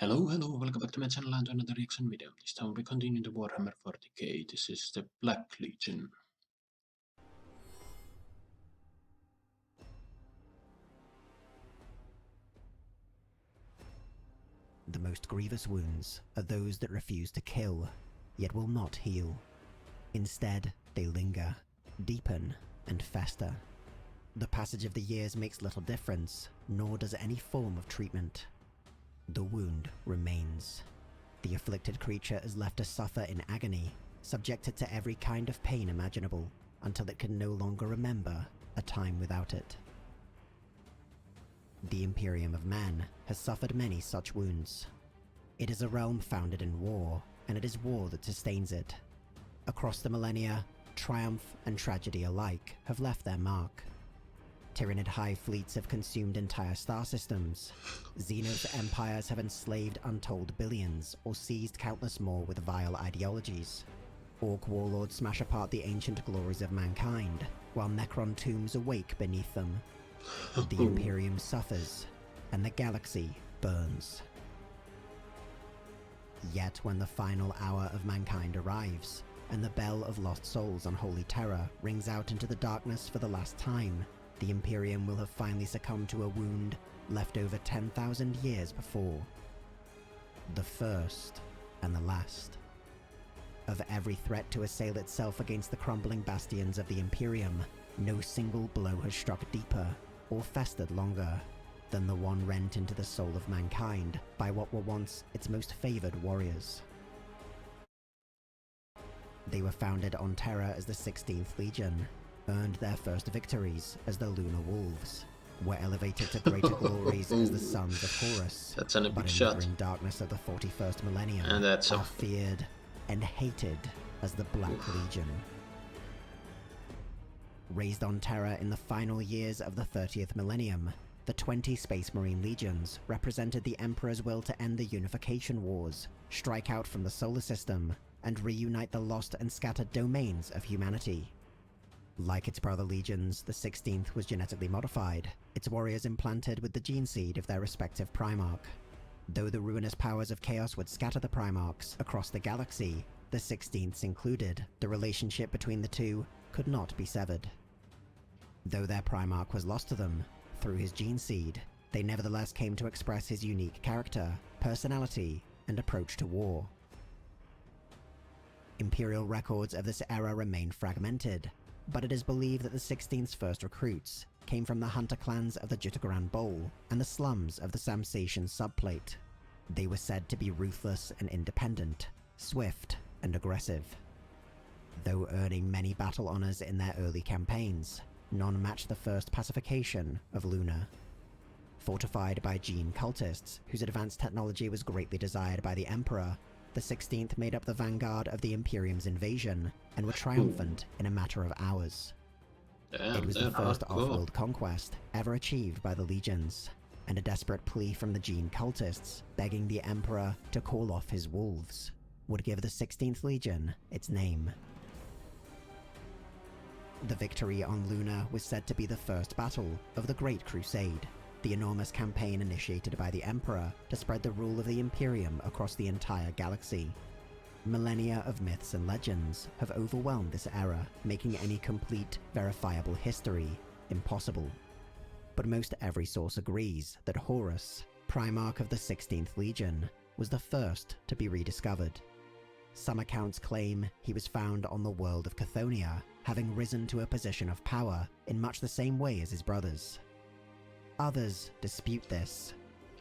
Hello, welcome back to my channel and to another reaction video. This time we continue the Warhammer 40k. This is the Black Legion. The most grievous wounds are those that refuse to kill, yet will not heal. Instead, they linger, deepen, and fester. The passage of the years makes little difference, nor does any form of treatment. The wound remains. The afflicted creature is left to suffer in agony, subjected to every kind of pain imaginable, until it can no longer remember a time without it. The Imperium of Man has suffered many such wounds. It is a realm founded in war, and it is war that sustains it. Across the millennia, triumph and tragedy alike have left their mark. Tyranid hive fleets have consumed entire star systems. Xenos empires have enslaved untold billions, or seized countless more with vile ideologies. Orc warlords smash apart the ancient glories of mankind, while Necron tombs awake beneath them. The Imperium suffers, and the galaxy burns. Yet when the final hour of mankind arrives, and the bell of lost souls on Holy Terror rings out into the darkness for the last time, the Imperium will have finally succumbed to a wound left over 10,000 years before. The first and the last. Of every threat to assail itself against the crumbling bastions of the Imperium, no single blow has struck deeper or festered longer than the one rent into the soul of mankind by what were once its most favored warriors. They were founded on Terra as the 16th Legion, earned their first victories as the Lunar Wolves, were elevated to greater glories as the Sons of Horus, That's an epic but in shot. the grim darkness of the 41st millennium And that's are feared and hated as the Black Legion. Raised on Terra in the final years of the 30th millennium, the 20 Space Marine Legions represented the Emperor's will to end the Unification Wars, strike out from the solar system, and reunite the lost and scattered domains of humanity. Like its brother legions, the 16th was genetically modified, its warriors implanted with the gene seed of their respective Primarch. Though the ruinous powers of chaos would scatter the Primarchs across the galaxy, the 16ths included, the relationship between the two could not be severed. Though their Primarch was lost to them, through his gene seed, they nevertheless came to express his unique character, personality, and approach to war. Imperial records of this era remain fragmented, but it is believed that the 16th's first recruits came from the hunter clans of the Jutagran Bowl and the slums of the Samsatian subplate. They were said to be ruthless and independent, swift and aggressive. Though earning many battle honors in their early campaigns, none matched the first pacification of Luna. Fortified by gene cultists, whose advanced technology was greatly desired by the Emperor, the 16th made up the vanguard of the Imperium's invasion, and were triumphant in a matter of hours. It was the first off-world conquest ever achieved by the legions, and a desperate plea from the gene cultists, begging the Emperor to call off his wolves, would give the 16th Legion its name. The victory on Luna was said to be the first battle of the Great Crusade, the enormous campaign initiated by the Emperor to spread the rule of the Imperium across the entire galaxy. Millennia of myths and legends have overwhelmed this era, making any complete, verifiable history impossible. But most every source agrees that Horus, Primarch of the 16th Legion, was the first to be rediscovered. Some accounts claim he was found on the world of Chthoniya, having risen to a position of power in much the same way as his brothers. Others dispute this,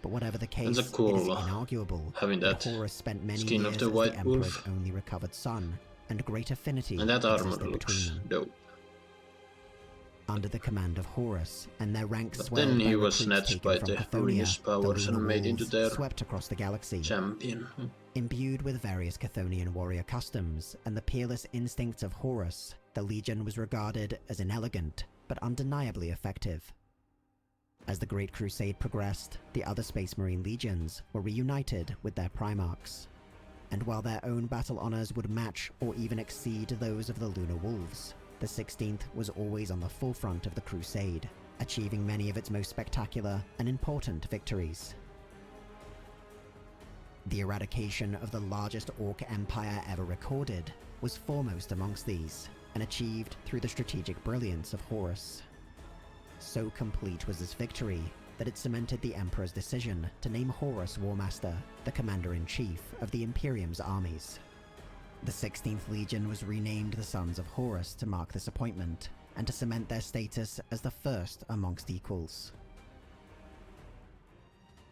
but whatever the case, it is inarguable that Horus spent many years as the Emperor's only recovered son, and great affinity existed between them. Dope. Under the command of Horus, and their ranks But swelled then he by was recruits snatched taken by from the Chthoniya, ruinous powers the and Lunar made into Wolves their swept across the galaxy. champion. Imbued with various Chthonian warrior customs and the peerless instincts of Horus, the Legion was regarded as inelegant, but undeniably effective. As the Great Crusade progressed, the other Space Marine legions were reunited with their Primarchs. And while their own battle honors would match or even exceed those of the Lunar Wolves, the 16th was always on the forefront of the crusade, achieving many of its most spectacular and important victories. The eradication of the largest orc empire ever recorded was foremost amongst these, and achieved through the strategic brilliance of Horus. So complete was this victory that it cemented the Emperor's decision to name Horus Warmaster, the commander-in-chief of the Imperium's armies. The 16th Legion was renamed the Sons of Horus to mark this appointment, and to cement their status as the first amongst equals.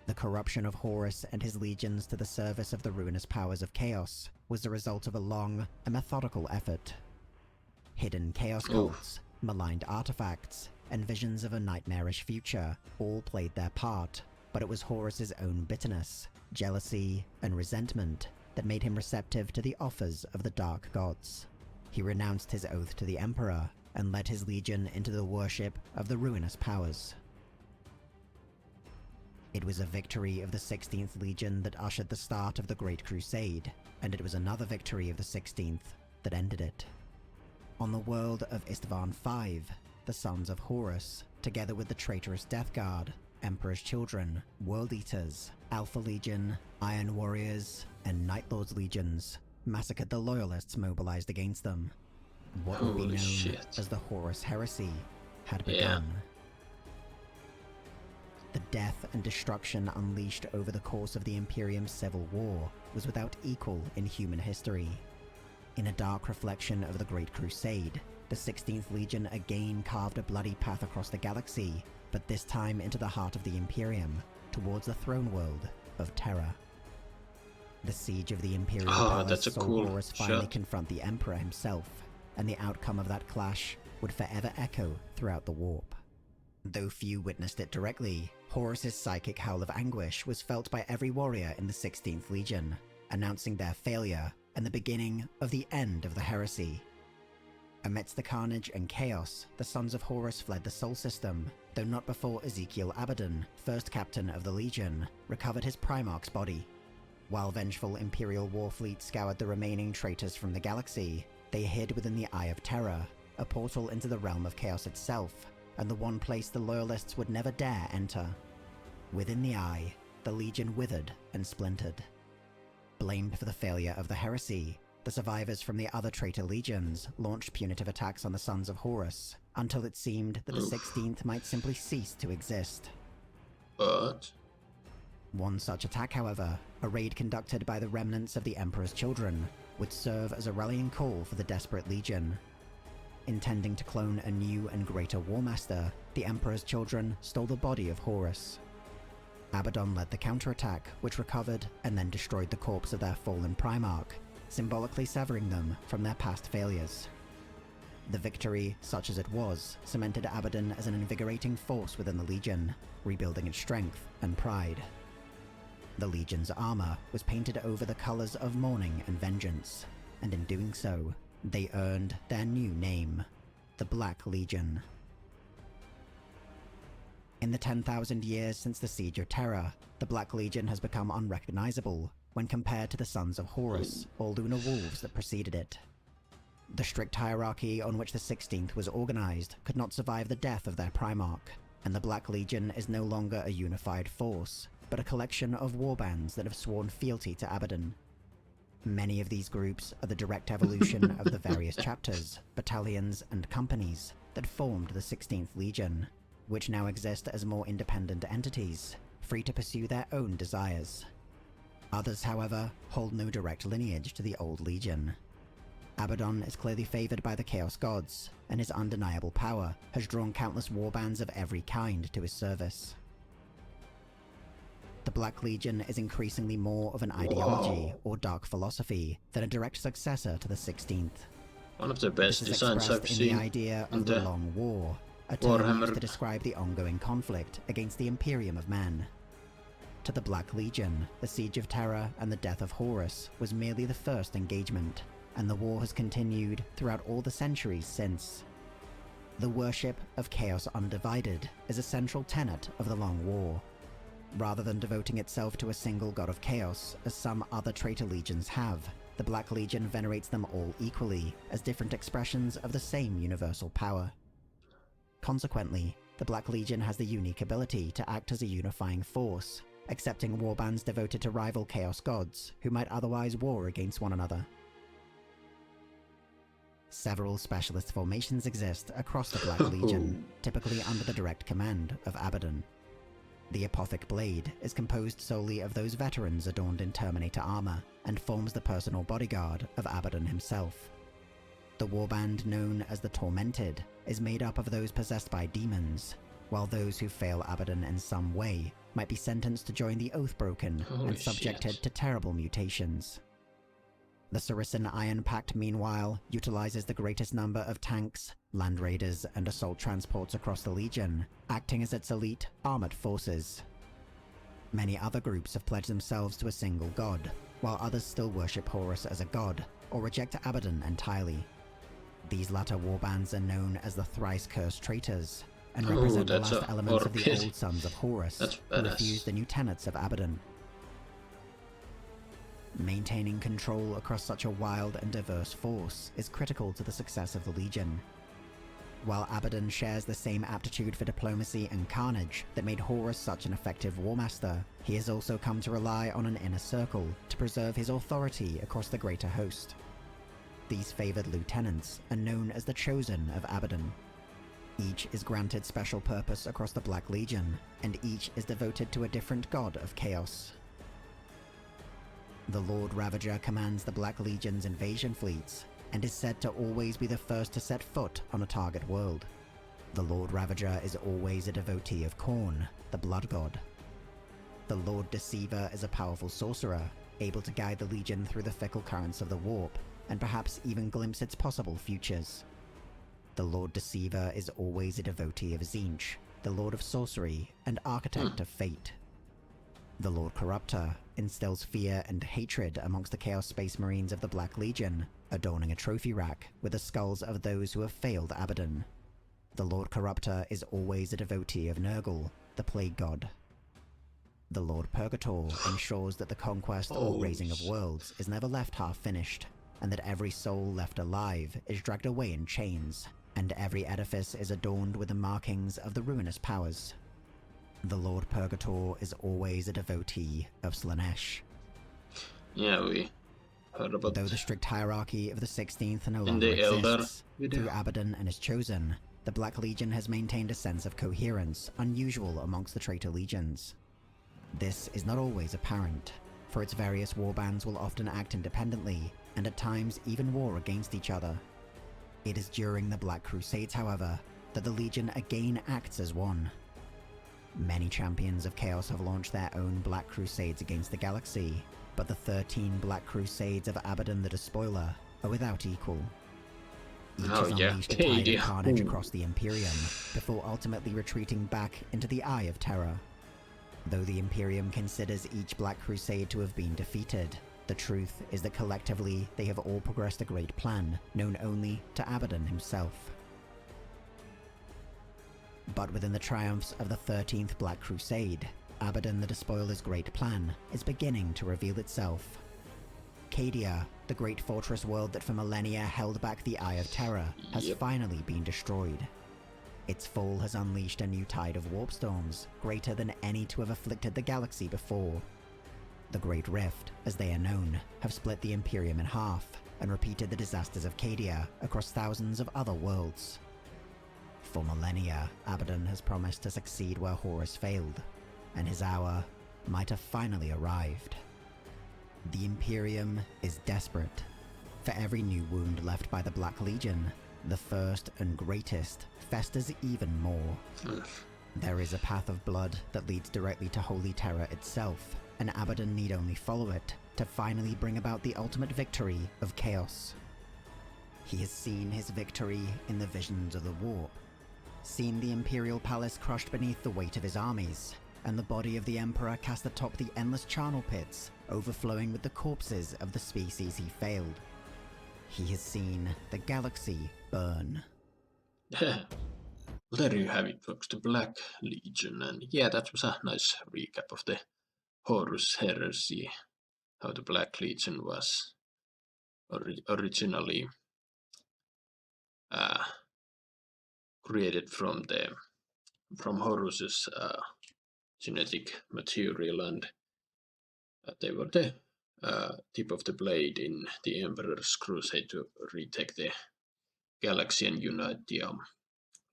The corruption of Horus and his legions to the service of the ruinous powers of chaos was the result of a long and methodical effort. Hidden chaos cults, maligned artifacts, and visions of a nightmarish future all played their part, but it was Horus's own bitterness, jealousy, and resentment that made him receptive to the offers of the Dark Gods. He renounced his oath to the Emperor and led his legion into the worship of the ruinous powers. It was a victory of the 16th Legion that ushered the start of the Great Crusade, and it was another victory of the 16th that ended it. On the world of Istvan V, the Sons of Horus, together with the traitorous Death Guard, Emperor's Children, World Eaters, Alpha Legion, Iron Warriors, and Night Lord's legions, massacred the Loyalists mobilized against them. What would be known as the Horus Heresy had begun. The death and destruction unleashed over the course of the Imperium's civil war was without equal in human history. In a dark reflection of the Great Crusade, the 16th Legion again carved a bloody path across the galaxy, but this time into the heart of the Imperium, towards the throne world of Terra. The siege of the Imperial Palace saw Horus finally confront the Emperor himself, and the outcome of that clash would forever echo throughout the warp. Though few witnessed it directly, Horus's psychic howl of anguish was felt by every warrior in the 16th Legion, announcing their failure and the beginning of the end of the heresy. Amidst the carnage and chaos, the Sons of Horus fled the Sol System, though not before Ezekiel Abaddon, first captain of the Legion, recovered his Primarch's body. While vengeful Imperial Warfleet scoured the remaining traitors from the galaxy, they hid within the Eye of Terror, a portal into the realm of chaos itself, and the one place the Loyalists would never dare enter. Within the Eye, the Legion withered and splintered. Blamed for the failure of the heresy, the survivors from the other traitor legions launched punitive attacks on the Sons of Horus, until it seemed that the 16th might simply cease to exist. But one such attack, however, a raid conducted by the remnants of the Emperor's Children, would serve as a rallying call for the desperate Legion. Intending to clone a new and greater Warmaster, the Emperor's Children stole the body of Horus. Abaddon led the counterattack, which recovered and then destroyed the corpse of their fallen Primarch, symbolically severing them from their past failures. The victory, such as it was, cemented Abaddon as an invigorating force within the Legion, rebuilding its strength and pride. The Legion's armor was painted over the colors of mourning and vengeance, and in doing so, they earned their new name, the Black Legion. In the 10,000 years since the Siege of Terra, the Black Legion has become unrecognizable when compared to the Sons of Horus, or Lunar Wolves that preceded it. The strict hierarchy on which the 16th was organized could not survive the death of their Primarch, and the Black Legion is no longer a unified force, but a collection of warbands that have sworn fealty to Abaddon. Many of these groups are the direct evolution of the various chapters, battalions, and companies that formed the 16th Legion, which now exist as more independent entities, free to pursue their own desires. Others, however, hold no direct lineage to the old Legion. Abaddon is clearly favored by the Chaos Gods, and his undeniable power has drawn countless warbands of every kind to his service. The Black Legion is increasingly more of an ideology or dark philosophy than a direct successor to the 16th. one of the best designs I've in seen the idea of the Long War, a term used to describe the ongoing conflict against the Imperium of Men. To the Black Legion, the Siege of Terra and the death of Horus was merely the first engagement, and the war has continued throughout all the centuries since. The worship of Chaos Undivided is a central tenet of the Long War. Rather than devoting itself to a single god of chaos, as some other traitor legions have, the Black Legion venerates them all equally, as different expressions of the same universal power. Consequently, the Black Legion has the unique ability to act as a unifying force, accepting warbands devoted to rival Chaos gods who might otherwise war against one another. Several specialist formations exist across the Black Legion, typically under the direct command of Abaddon. The Apothic Blade is composed solely of those veterans adorned in Terminator armor, and forms the personal bodyguard of Abaddon himself. The warband known as the Tormented is made up of those possessed by demons, while those who fail Abaddon in some way might be sentenced to join the Oathbroken and subjected to terrible mutations. The Saracen Iron Pact, meanwhile, utilizes the greatest number of tanks, land raiders, and assault transports across the Legion, acting as its elite, armored forces. Many other groups have pledged themselves to a single god, while others still worship Horus as a god, or reject Abaddon entirely. These latter warbands are known as the Thrice-Cursed Traitors, and represent the last elements of the old sons of Horus, who refused the new tenets of Abaddon. Maintaining control across such a wild and diverse force is critical to the success of the Legion. While Abaddon shares the same aptitude for diplomacy and carnage that made Horus such an effective warmaster, he has also come to rely on an inner circle to preserve his authority across the greater host. These favored lieutenants are known as the Chosen of Abaddon. Each is granted special purpose across the Black Legion, and each is devoted to a different god of chaos. The Lord Ravager commands the Black Legion's invasion fleets, and is said to always be the first to set foot on a target world. The Lord Ravager is always a devotee of Khorne, the Blood God. The Lord Deceiver is a powerful sorcerer, able to guide the Legion through the fickle currents of the warp, and perhaps even glimpse its possible futures. The Lord Deceiver is always a devotee of Tzeentch, the Lord of Sorcery and Architect of Fate. The Lord Corruptor instills fear and hatred amongst the Chaos Space Marines of the Black Legion, adorning a trophy rack with the skulls of those who have failed Abaddon. The Lord Corruptor is always a devotee of Nurgle, the Plague God. The Lord Purgator ensures that the conquest or raising of worlds is never left half-finished, and that every soul left alive is dragged away in chains, and every edifice is adorned with the markings of the ruinous powers. The Lord Purgator is always a devotee of Slaanesh. Yeah, we heard about Though the strict hierarchy of the 16th no longer exists, through Abaddon and his Chosen, the Black Legion has maintained a sense of coherence unusual amongst the traitor legions. This is not always apparent, for its various warbands will often act independently, and at times even war against each other. It is during the Black Crusades, however, that the Legion again acts as one. Many champions of Chaos have launched their own Black Crusades against the galaxy, but the 13 Black Crusades of Abaddon the Despoiler are without equal. Each has unleashed a tide of carnage across the Imperium, before ultimately retreating back into the Eye of Terror. Though the Imperium considers each Black Crusade to have been defeated, the truth is that collectively they have all progressed a great plan, known only to Abaddon himself. But within the triumphs of the 13th Black Crusade, Abaddon the Despoiler's great plan is beginning to reveal itself. Cadia, the great fortress world that for millennia held back the Eye of Terror, has finally been destroyed. Its fall has unleashed a new tide of warp storms, greater than any to have afflicted the galaxy before. The Great Rift, as they are known, have split the Imperium in half, and repeated the disasters of Cadia across thousands of other worlds. For millennia, Abaddon has promised to succeed where Horus failed, and his hour might have finally arrived. The Imperium is desperate. For every new wound left by the Black Legion, the first and greatest festers even more. There is a path of blood that leads directly to Holy Terror itself, and Abaddon need only follow it to finally bring about the ultimate victory of Chaos. He has seen his victory in the visions of the warp, seen the Imperial Palace crushed beneath the weight of his armies, and the body of the Emperor cast atop the endless charnel pits, overflowing with the corpses of the species he failed. He has seen the galaxy burn. Well, there you have it, folks, the Black Legion, and yeah, that was a nice recap of the Horus heresy, how the Black Legion was originally created from Horus's genetic material, and they were the tip of the blade in the Emperor's crusade to retake the galaxy and unite the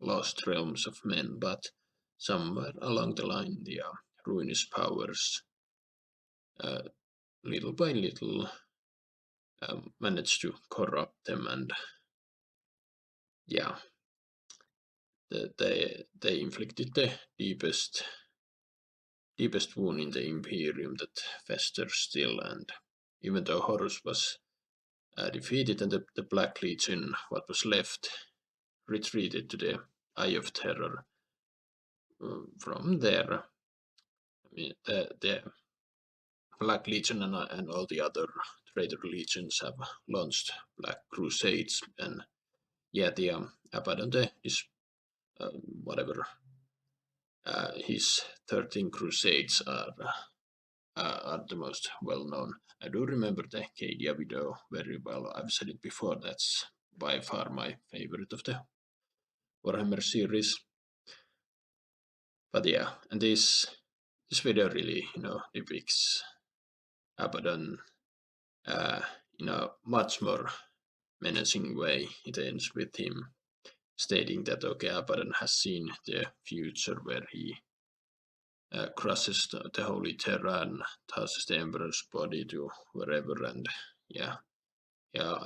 lost realms of men. But somewhere along the line, the ruinous powers, little by little, managed to corrupt them, and yeah, they inflicted the deepest wound in the Imperium that festers still. And even though Horus was defeated and the Black Legion, what was left, retreated to the Eye of Terror, from there, I mean, the Black Legion and all the other traitor legions have launched Black Crusades, and yeah, the Abaddon is whatever. His 13 Crusades are the most well known. I do remember the Cadia video very well. I've said it before, that's by far my favorite of the Warhammer series. But yeah, and this video really, depicts Abaddon in a much more menacing way. It ends with him stating that okay, Abaddon has seen the future where he crushes the Holy Terra and tosses the Emperor's body to wherever, and yeah,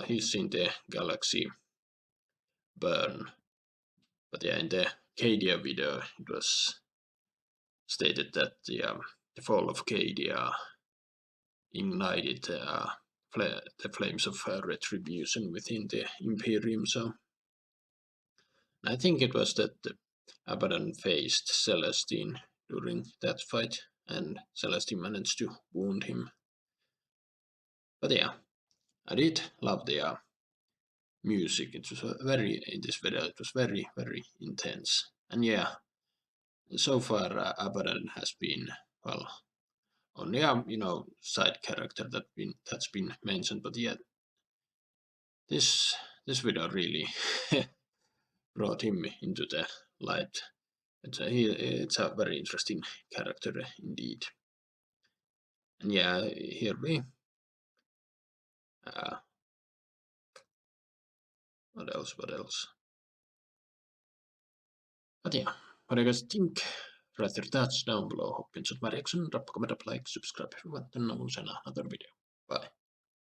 he's seen the galaxy burn. But yeah, in the Cadia video, it was stated that the fall of Cadia ignited the flames of retribution within the Imperium. So I think it was that Abaddon faced Celestine during that fight, and Celestine managed to wound him. But yeah, I did love the music. It was in this video, it was very, very intense. And yeah, so far Abaddon has been, well, only a side character that's been mentioned. But yeah, this video really brought him into the light. It's a very interesting character indeed. And yeah, here we what else? But yeah, what do you guys think? Write your thoughts down below. Hope you enjoyed my reaction. Drop a comment, like, subscribe if you want, and I will see another video. Bye.